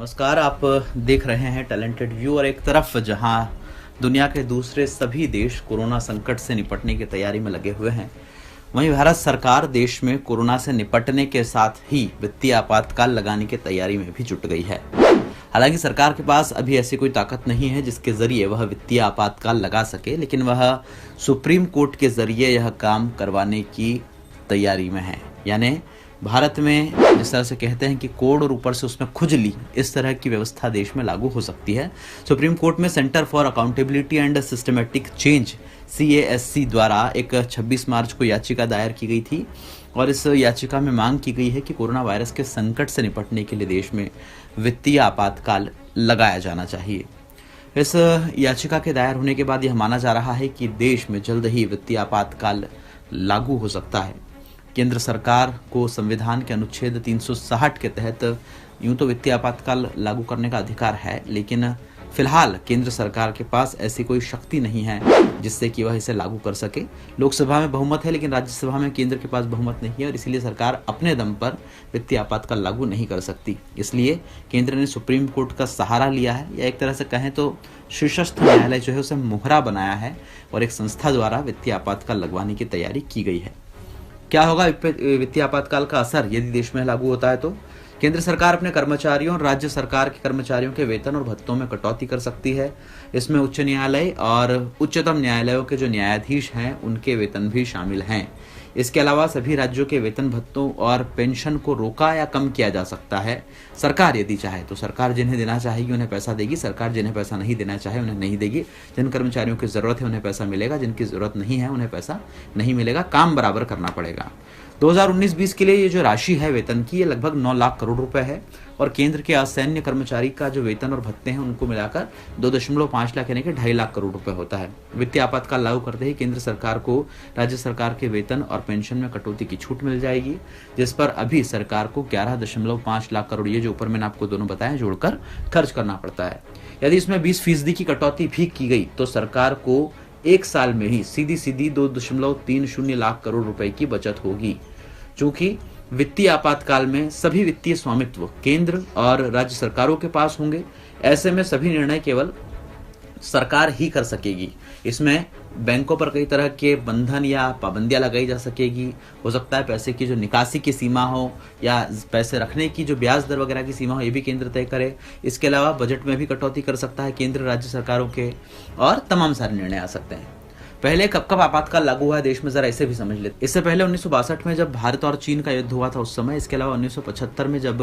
नमस्कार। आप देख रहे हैं टैलेंटेड व्यू। और एक तरफ जहां दुनिया के दूसरे सभी देश कोरोना संकट से निपटने की तैयारी में लगे हुए हैं, वहीं भारत सरकार देश में कोरोना से निपटने के साथ ही वित्तीय आपातकाल लगाने की तैयारी में भी जुट गई है। हालांकि सरकार के पास अभी ऐसी कोई ताकत नहीं है जिसके जरिए वह वित्तीय आपातकाल लगा सके, लेकिन वह सुप्रीम कोर्ट के जरिए यह काम करवाने की तैयारी में है। यानी भारत में जिस तरह से कहते हैं कि कोड और ऊपर से उसमें खुजली, इस तरह की व्यवस्था देश में लागू हो सकती है। सुप्रीम कोर्ट में centre for accountability and systematic change CASC द्वारा एक 26 मार्च को याचिका दायर की गई थी और इस याचिका में मांग की गई है कि कोरोना वायरस के संकट से निपटने के लिए देश में वित्तीय आपातकाल लगाया जाना चाहिए। इस याचिका के दायर होने के बाद यह माना जा रहा है कि देश में जल्द ही वित्तीय आपातकाल लागू हो सकता है। केंद्र सरकार को संविधान के अनुच्छेद 360 के तहत यूं तो वित्तीय आपातकाल लागू करने का अधिकार है, लेकिन फिलहाल केंद्र सरकार के पास ऐसी कोई शक्ति नहीं है जिससे कि वह इसे लागू कर सके। लोकसभा में बहुमत है, लेकिन राज्यसभा में केंद्र के पास बहुमत नहीं है और इसीलिए सरकार अपने दम पर वित्तीय आपातकाल लागू नहीं कर सकती। इसलिए केंद्र ने सुप्रीम कोर्ट का सहारा लिया है, या एक तरह से कहें तो शीर्षस्थ न्यायालय जो है उसे मोहरा बनाया है और एक संस्था द्वारा वित्तीय आपातकाल लगवाने की तैयारी की गई है। क्या होगा वित्तीय आपातकाल का असर यदि देश में लागू होता है? तो केंद्र सरकार अपने कर्मचारियों और राज्य सरकार के कर्मचारियों के वेतन और भत्तों में कटौती कर सकती है। इसमें उच्च न्यायालय और उच्चतम न्यायालयों के जो न्यायाधीश हैं उनके वेतन भी शामिल हैं। इसके अलावा सभी राज्यों के वेतन भत्तों और पेंशन को रोका या कम किया जा सकता है। सरकार यदि चाहे तो सरकार जिन्हें देना चाहेगी उन्हें पैसा देगी, सरकार जिन्हें पैसा नहीं देना चाहे उन्हें नहीं देगी। जिन कर्मचारियों की जरूरत है उन्हें पैसा मिलेगा, जिनकी जरूरत नहीं है उन्हें पैसा नहीं मिलेगा। काम बराबर करना पड़ेगा। 2019-20 के लिए ये जो राशि है वेतन की, ये लगभग 9 लाख करोड़ रुपए है और केंद्र के असैन्य कर्मचारी का जो वेतन और भत्ते हैं उनको मिलाकर 2.5 लाख यानी कि 2.5 लाख करोड़ रुपए होता है। वित्तीय आपातकाल लागू करते ही केंद्र सरकार को राज्य सरकार के वेतन और पेंशन में कटौती की छूट मिल जाएगी, जिस पर अभी सरकार को 11.5 लाख करोड़, ये जो ऊपर मैंने आपको दोनों बताए, जोड़कर खर्च करना पड़ता है। यदि इसमें 20% की कटौती भी की गई तो सरकार को एक साल में ही सीधी 2.30 लाख करोड़ रुपए की बचत होगी। चूंकि वित्तीय आपातकाल में सभी वित्तीय स्वामित्व केंद्र और राज्य सरकारों के पास होंगे, ऐसे में सभी निर्णय केवल सरकार ही कर सकेगी। इसमें बैंकों पर कई तरह के बंधन या पाबंदियां लगाई जा सकेगी। हो सकता है पैसे की जो निकासी की सीमा हो या पैसे रखने की जो ब्याज दर वगैरह की सीमा हो, ये भी केंद्र तय करे। इसके अलावा बजट में भी कटौती कर सकता है केंद्र राज्य सरकारों के, और तमाम सारे निर्णय आ सकते हैं। पहले कब आपातकाल लागू हुआ है देश में, जरा इसे भी समझ लेते। इससे पहले 1962 में जब भारत और चीन का युद्ध हुआ था उस समय, इसके अलावा 1975 में जब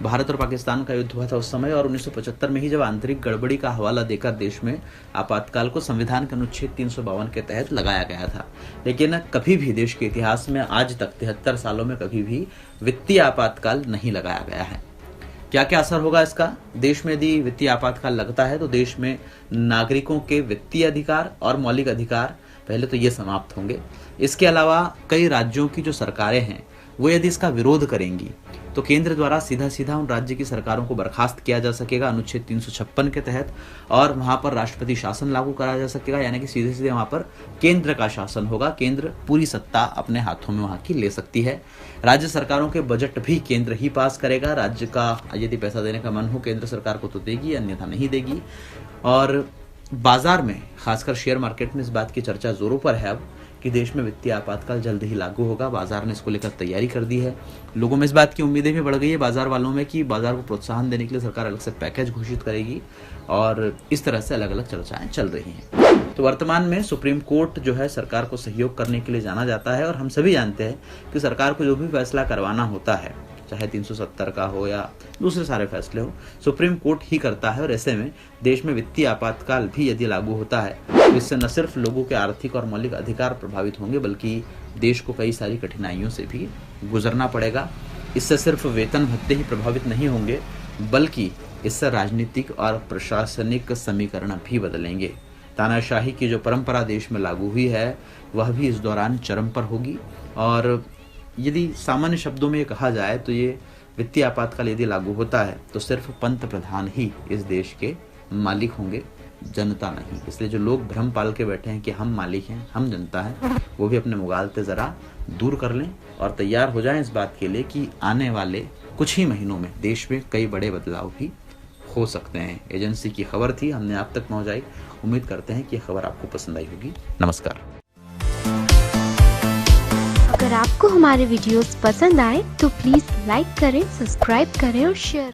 भारत और पाकिस्तान का युद्ध हुआ था उस समय, और 1975 में ही जब आंतरिक गड़बड़ी का हवाला देकर देश में आपातकाल को संविधान के अनुच्छेद 352 के तहत लगाया गया था। लेकिन कभी भी देश के इतिहास में आज तक 73 सालों में कभी भी वित्तीय आपातकाल नहीं लगाया गया है। क्या क्या असर होगा इसका? देश में यदि वित्तीय आपातकाल लगता है तो देश में नागरिकों के वित्तीय अधिकार और मौलिक अधिकार पहले तो ये समाप्त होंगे। इसके अलावा कई राज्यों की जो सरकारें हैं वो यदि इसका विरोध करेंगी तो केंद्र द्वारा सीधा उन राज्य की सरकारों को बर्खास्त किया जा सकेगा अनुच्छेद 356 के तहत, और वहां पर राष्ट्रपति शासन लागू कराया जा सकेगा। यानी कि सीधे वहां पर केंद्र का शासन होगा, केंद्र पूरी सत्ता अपने हाथों में वहां की ले सकती है। राज्य सरकारों के बजट भी केंद्र ही पास करेगा। राज्य का यदि पैसा देने का मन हो केंद्र सरकार को तो देगी, अन्यथा नहीं देगी। और बाजार में, खासकर शेयर मार्केट में इस बात की चर्चा जोरों पर है अब कि देश में वित्तीय आपातकाल जल्द ही लागू होगा। बाजार ने इसको लेकर तैयारी कर दी है। लोगों में इस बात की उम्मीदें भी बढ़ गई है बाजार वालों में कि बाजार को प्रोत्साहन देने के लिए सरकार अलग से पैकेज घोषित करेगी, और इस तरह से अलग अलग चर्चाएं चल रही हैं। तो वर्तमान में सुप्रीम कोर्ट जो है सरकार को सहयोग करने के लिए जाना जाता है, और हम सभी जानते हैं कि सरकार को जो भी फैसला करवाना होता है, चाहे 370 का हो या दूसरे सारे फैसले हो, सुप्रीम कोर्ट ही करता है। और ऐसे में देश में वित्तीय आपातकाल भी यदि लागू होता है तो इससे न सिर्फ लोगों के आर्थिक और मौलिक अधिकार प्रभावित होंगे, बल्कि देश को कई सारी कठिनाइयों से भी गुजरना पड़ेगा। इससे सिर्फ वेतन भत्ते ही प्रभावित नहीं होंगे, बल्कि इससे राजनीतिक और प्रशासनिक समीकरण भी बदलेंगे। तानाशाही की जो परंपरा देश में लागू हुई है वह भी इस दौरान चरम पर होगी। और यदि सामान्य शब्दों में ये कहा जाए तो ये वित्तीय आपातकाल यदि लागू होता है तो सिर्फ पंत प्रधान ही इस देश के मालिक होंगे, जनता नहीं। इसलिए जो लोग भ्रम पाल के बैठे हैं कि हम मालिक हैं, हम जनता हैं, वो भी अपने मुगालते जरा दूर कर लें और तैयार हो जाएं इस बात के लिए कि आने वाले कुछ ही महीनों में देश में कई बड़े बदलाव भी हो सकते हैं। एजेंसी की खबर थी, हमने आप तक पहुंचाई। उम्मीद करते हैं कि यह खबर आपको पसंद आई होगी। नमस्कार। अगर आपको हमारे वीडियोस पसंद आए तो प्लीज लाइक करें, सब्सक्राइब करें और शेयर